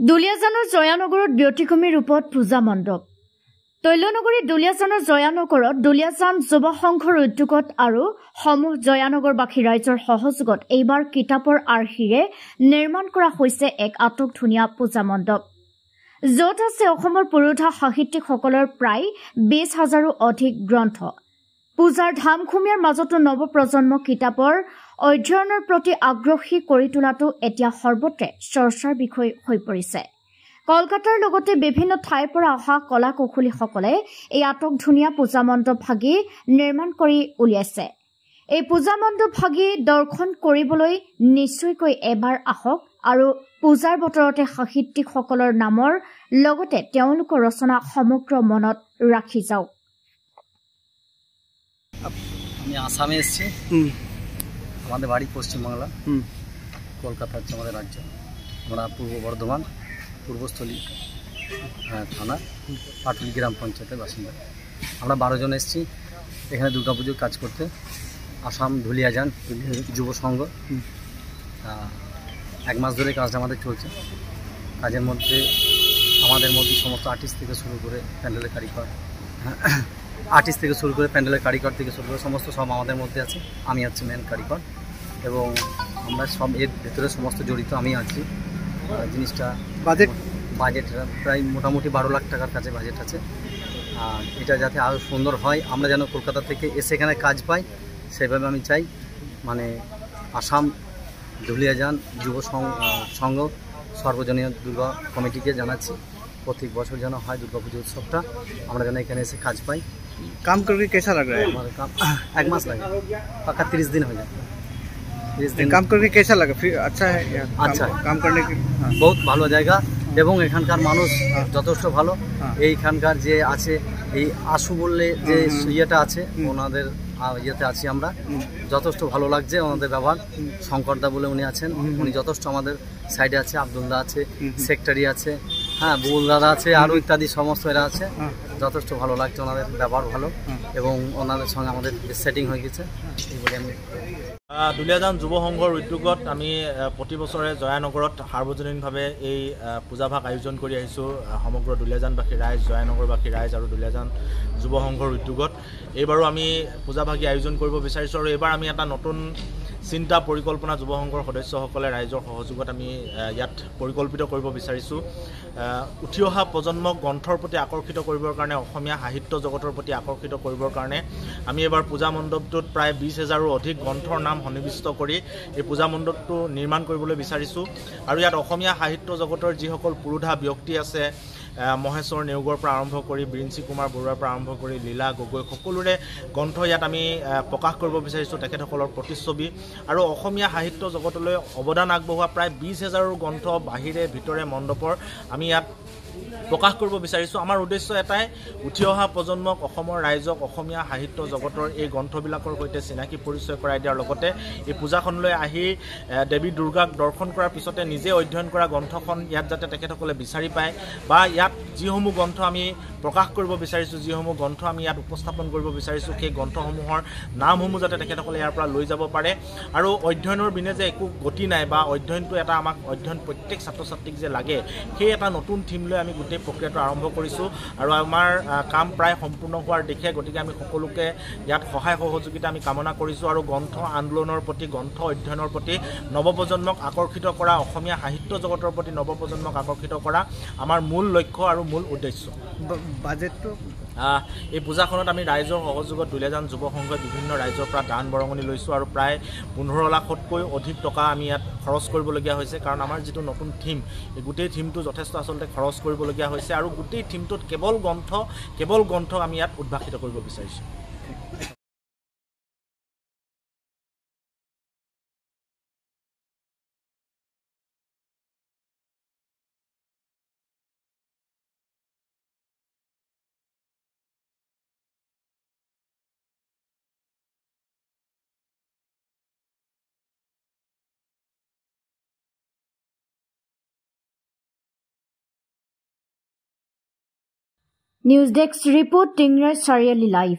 দুলিয়াজানৰ জয়ানগৰত ব্যতিক্ৰমী ৰূপত পূজা মণ্ডপ। তৈলনগৰী দুলিয়াজানৰ জয়ানগৰত দুলিয়াজান যুৱ সংঘৰ উদ্যোগত আৰু সমূহ জয়ানগৰবাসী ৰাইজৰ সহযোগত এইবাৰ কিতাপৰ আৰ্হিৰে নিৰ্মাণ কৰা হৈছে এক আটকধুনীয়া পূজা মণ্ডপ, য'ত আছে অসমৰ পুৰোধা সাহিত্যিকসকলৰ প্ৰায় 20,000ৰো অধিক গ্ৰন্থ। পূজাৰ ধামখুমীয়াৰ মাজতো নৱপ্ৰজন্মক কিতাপৰ অধ্যয়নৰ প্ৰতি আগ্ৰহী কৰি তোলাটো এতিয়া সৰ্বত্ৰে চৰ্চাৰ বিষয় হৈ পৰিছে। কলকাতাৰ লগতে বিভিন্ন ঠাইৰ পৰা অহা কলা কৌশলীসকলে এই আটকধুনীয়া পূজা মণ্ডপ ভাগি নিৰ্মাণ কৰি উলিয়াইছে। এই পূজা মণ্ডপ ভাগি দৰ্শন কৰিবলৈ নিশ্চয়কৈ এবাৰ আহক আৰু পূজাৰ বতৰতে সাহিত্যিকসকলৰ নামৰ লগতে তেওঁলোকৰ ৰচনা সমগ্ৰ মনত ৰাখি যাওক। আমি আসামে এসেছি, আমাদের বাড়ি পশ্চিমবাংলা, কলকাতা হচ্ছে আমাদের রাজ্য। আমরা পূর্ব বর্ধমান পূর্বস্থলী থানা পাটুলি গ্রাম পঞ্চায়েতের বাসিন্দা। আমরা 12 জন এসেছি এখানে দুর্গাপুজোর কাজ করতে। আসাম ধুলিয়াজান যুব সংঘ 1 মাস ধরে কাজটা আমাদের চলছে। কাজের মধ্যে আমাদের মধ্যে সমস্ত আর্টিস্ট থেকে শুরু করে প্যান্ডেলের কারিগর থেকে শুরু করে সমস্ত সব আমাদের মধ্যে আছে। আমি হচ্ছে মেন কারিগর এবং আমরা সব এর ভেতরে সমস্ত জড়িত আমি আছি। জিনিসটা বাজেট প্রায় মোটামুটি 12 লাখ টাকার কাছে বাজেট আছে। আর এটা যাতে আরও সুন্দর হয়, আমরা যেন কলকাতা থেকে এসে এখানে কাজ পাই সেভাবে আমি চাই। মানে আসাম ধুলিয়াজান যুব সংঘ সর্বজনীয় দুর্গা কমিটিকে জানাচ্ছি প্রত্যেক বছর যেন হয় দুর্গাপুজো उत्सवটা, আমরা যেন এখানে এসে কাজ পাই। काम करके कैसा लग रहा है? हमारा काम 1 मास लगे, पक्का 30 दिन हो जाए। 30 दिन काम करके कैसा लगा? फिर अच्छा है? अच्छा काम करने के बहुत ভালো জায়গা এবং এখানকার মানুষ যথেষ্ট ভালো। এইখানকার যে আছে এই আশু বললে যে ইয়েটা আছে ওনাদের ইয়েতে আছি আমরা, যথেষ্ট ভালো লাগছে ওনাদের ব্যবহার। শঙ্করদা বলে উনি আছেন, উনি যথেষ্ট আমাদের সাইডে আছে। আব্দুল্লাহ আছে, সেক্রেটারি আছে, হ্যাঁ বুলদাদা আছে, আরও ইত্যাদি সমস্ত এরা আছে। যথেষ্ট ভালো লাগছে, ওনাদের ব্যবহার ভালো এবং ওনাদের সঙ্গে আমাদের সেটিং হয়ে গেছে। এই বলে আমি দুলিয়াজান যুৱ সংঘৰ উদ্যোগত আমি প্ৰতি বছৰে জয়ানগৰত সাৰ্বজনীনভাৱে এই পূজাভাগ আয়োজন কৰি আহিছোঁ। সমগ্ৰ দুলিয়াজানবাসী ৰাইজ, জয়ানগৰবাসী ৰাইজ আৰু দুলিয়াজান যুৱ সংঘৰ উদ্যোগত এইবাৰো আমি পূজাভাগী আয়োজন কৰিব বিচাৰিছোঁ। আৰু এইবাৰ আমি এটা নতুন চিন্তা পৰিকল্পনা যুৱ সংঘৰ সদস্যসকলে ৰাইজৰ সহযোগত আমি ইয়াত পৰিকল্পিত কৰিব বিচাৰিছোঁ। উঠি অহা প্ৰজন্মক গ্ৰন্থৰ প্ৰতি আকৰ্ষিত কৰিবৰ কাৰণে, অসমীয়া সাহিত্য জগতৰ প্ৰতি আকৰ্ষিত কৰিবৰ কাৰণে আমি এইবাৰ পূজা মণ্ডপটোত প্ৰায় 20,000ৰো অধিক গ্ৰন্থৰ নাম সন্নিৱিষ্ট কৰি এই পূজা মণ্ডপটো নিৰ্মাণ কৰিবলৈ বিচাৰিছোঁ। আৰু ইয়াত অসমীয়া সাহিত্য জগতৰ যিসকল পুৰোধা ব্যক্তি আছে, মহেশ্বৰ নেওগৰ পৰা আৰম্ভ কৰি বিৰিঞ্চি কুমাৰ বৰুৱাৰ পৰা আৰম্ভ কৰি লীলা গগৈ, সকলোৰে গ্ৰন্থ ইয়াত আমি প্ৰকাশ কৰিব বিচাৰিছোঁ, তেখেতসকলৰ প্ৰতিচ্ছবি। আৰু অসমীয়া সাহিত্য জগতলৈ অৱদান আগবঢ়োৱা প্ৰায় 20,000ৰো গ্ৰন্থ বাহিৰে ভিতৰে মণ্ডপৰ আমি ইয়াত প্ৰকাশ কৰিব বিচাৰিছোঁ। আমাৰ উদ্দেশ্য এটাই, উঠি অহা প্ৰজন্মক, অসমৰ ৰাইজক অসমীয়া সাহিত্য জগতৰ এই গ্ৰন্থবিলাকৰ সৈতে চিনাকি পৰিচয় কৰাই দিয়াৰ লগতে এই পূজাখনলৈ আহি দেৱী দুৰ্গাক দৰ্শন কৰাৰ পিছতে নিজে অধ্যয়ন কৰা গ্ৰন্থখন ইয়াত যাতে তেখেতসকলে বিচাৰি পায়, বা ইয়াত যিসমূহ গ্ৰন্থ আমি প্ৰকাশ কৰিব বিচাৰিছোঁ, যিসমূহ গ্ৰন্থ আমি ইয়াত উপস্থাপন কৰিব বিচাৰিছোঁ, সেই গ্ৰন্থসমূহৰ নামসমূহ যাতে তেখেতসকলে ইয়াৰ পৰা লৈ যাব পাৰে। আৰু অধ্যয়নৰ বিনে যে একো গতি নাই, বা অধ্যয়নটো এটা আমাক অধ্যয়ন প্ৰত্যেক ছাত্ৰ ছাত্ৰীক যে লাগে, সেই এটা নতুন থিম লৈ আমি গোটেই প্ৰক্ৰিয়াটো আৰম্ভ কৰিছোঁ। আৰু আমাৰ কাম প্ৰায় সম্পূৰ্ণ হোৱাৰ দিশে, গতিকে আমি সকলোকে ইয়াত সহায় সহযোগিতা আমি কামনা কৰিছোঁ। আৰু গ্ৰন্থ আন্দোলনৰ প্ৰতি, গ্ৰন্থ অধ্যয়নৰ প্ৰতি নৱপ্ৰজন্মক আকৰ্ষিত কৰা, অসমীয়া সাহিত্য জগতৰ প্ৰতি নৱপ্ৰজন্মক আকৰ্ষিত কৰা আমাৰ মূল লক্ষ্য আৰু মূল উদ্দেশ্য। বাজেটটো এই পূজাখনত আমি ৰাইজৰ সহযোগত দুলিয়াজান যুৱ সংঘই বিভিন্ন ৰাইজৰ পৰা দান বৰঙণি লৈছোঁ। আৰু প্ৰায় 15 লাখতকৈ অধিক টকা আমি ইয়াত খৰচ কৰিবলগীয়া হৈছে, কাৰণ আমাৰ যিটো নতুন থিম, এই গোটেই থিমটো যথেষ্ট আচলতে খৰচ কৰিবলগীয়া হৈছে। আৰু গোটেই থিমটোত কেৱল গ্ৰন্থ আমি ইয়াত উদ্ভাসিত কৰিব বিচাৰিছোঁ। নিউজ ডেস্ক ৰিপৰ্ট, টিংৰাই চাৰিআলি লাইভ।